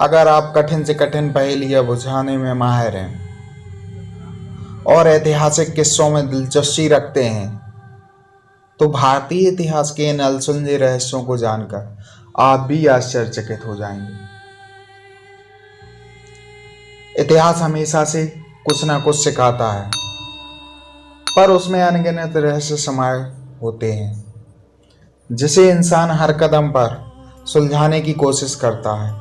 अगर आप कठिन से कठिन पहेलियां बुझाने में माहिर हैं और ऐतिहासिक किस्सों में दिलचस्पी रखते हैं तो भारतीय इतिहास के इन अनसुलझे रहस्यों को जानकर आप भी आश्चर्यचकित हो जाएंगे। इतिहास हमेशा से कुछ ना कुछ सिखाता है, पर उसमें अनगिनत रहस्य समाये होते हैं जिसे इंसान हर कदम पर सुलझाने की कोशिश करता है।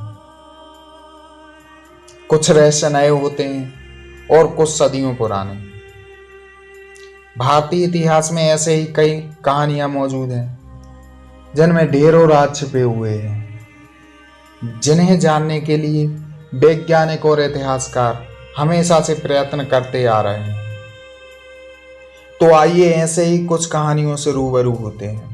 कुछ रहस्य नए होते हैं और कुछ सदियों पुराने। भारतीय इतिहास में ऐसे ही कई कहानियां मौजूद हैं जिनमें ढेरों राज छिपे हुए हैं, जिन्हें जानने के लिए वैज्ञानिक और इतिहासकार हमेशा से प्रयत्न करते आ रहे हैं। तो आइए ऐसे ही कुछ कहानियों से रूबरू होते हैं।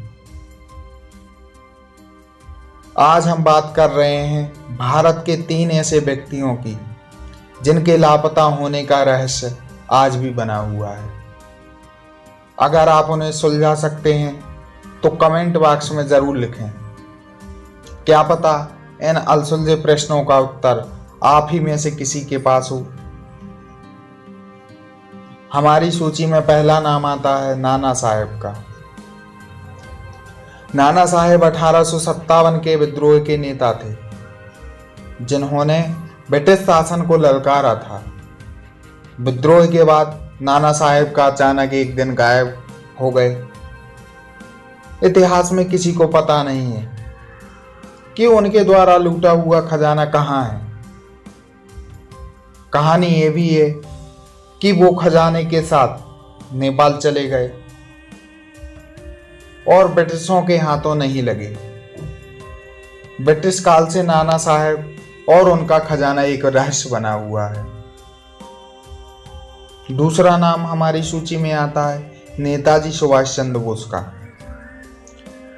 आज हम बात कर रहे हैं भारत के 3 ऐसे व्यक्तियों की जिनके लापता होने का रहस्य आज भी बना हुआ है। अगर आप उन्हें सुलझा सकते हैं तो कमेंट बॉक्स में जरूर लिखें। क्या पता इन अनसुलझे प्रश्नों का उत्तर आप ही में से किसी के पास हो। हमारी सूची में पहला नाम आता है नाना साहेब का। नाना साहेब 1857 के विद्रोह के नेता थे जिन्होंने ब्रिटिश शासन को ललकारा था। विद्रोह के बाद नाना साहेब का अचानक एक दिन गायब हो गए। इतिहास में किसी को पता नहीं है कि उनके द्वारा लूटा हुआ खजाना कहाँ है। कहानी ये भी है कि वो खजाने के साथ नेपाल चले गए और ब्रिटिशों के हाथों नहीं लगे। ब्रिटिश काल से नाना साहेब और उनका खजाना एक रहस्य बना हुआ है। दूसरा नाम हमारी सूची में आता है नेताजी सुभाष चंद्र बोस का।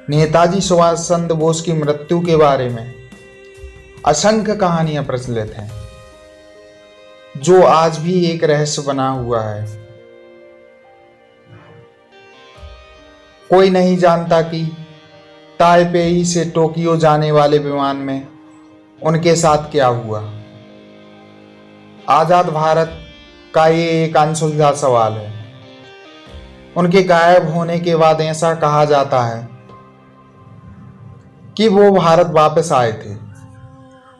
नेताजी सुभाष चंद्र बोस की मृत्यु के बारे में असंख्य कहानियां प्रचलित हैं जो आज भी एक रहस्य बना हुआ है। कोई नहीं जानता कि ताइपेई से टोक्यो जाने वाले विमान में उनके साथ क्या हुआ। आजाद भारत का ये एक अनसुलझा सवाल है। उनके गायब होने के बाद ऐसा कहा जाता है कि वो भारत वापस आए थे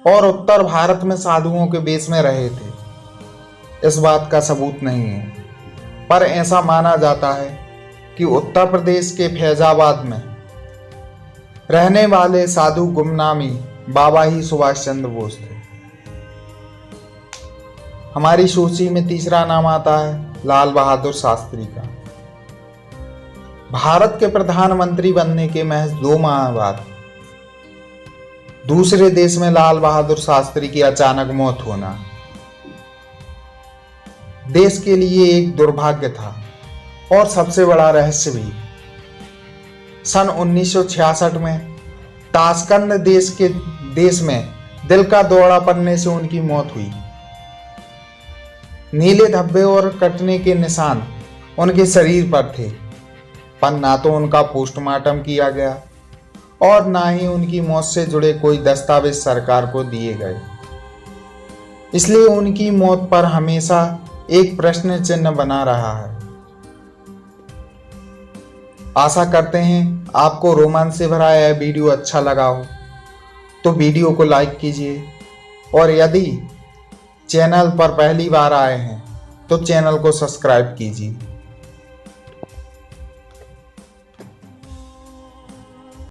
और उत्तर भारत में साधुओं के वेश में रहे थे। इस बात का सबूत नहीं है, पर ऐसा माना जाता है कि उत्तर प्रदेश के फैजाबाद में रहने वाले साधु गुमनामी बाबा ही सुभाष चंद्र बोस थे। हमारी सूची में तीसरा नाम आता है लाल बहादुर शास्त्री का। भारत के प्रधानमंत्री बनने के महज 2 माह बाद दूसरे देश में लाल बहादुर शास्त्री की अचानक मौत होना देश के लिए एक दुर्भाग्य था और सबसे बड़ा रहस्य भी। सन 1966 में ताशकंद देश में दिल का दौरा पड़ने से उनकी मौत हुई। नीले धब्बे और कटने के निशान उनके शरीर पर थे, पर ना तो उनका पोस्टमार्टम किया गया और ना ही उनकी मौत से जुड़े कोई दस्तावेज सरकार को दिए गए। इसलिए उनकी मौत पर हमेशा एक प्रश्न चिन्ह बना रहा है। आशा करते हैं आपको रोमांच से भरा यह वीडियो अच्छा लगा हो तो वीडियो को लाइक कीजिए और यदि चैनल पर पहली बार आए हैं तो चैनल को सब्सक्राइब कीजिए।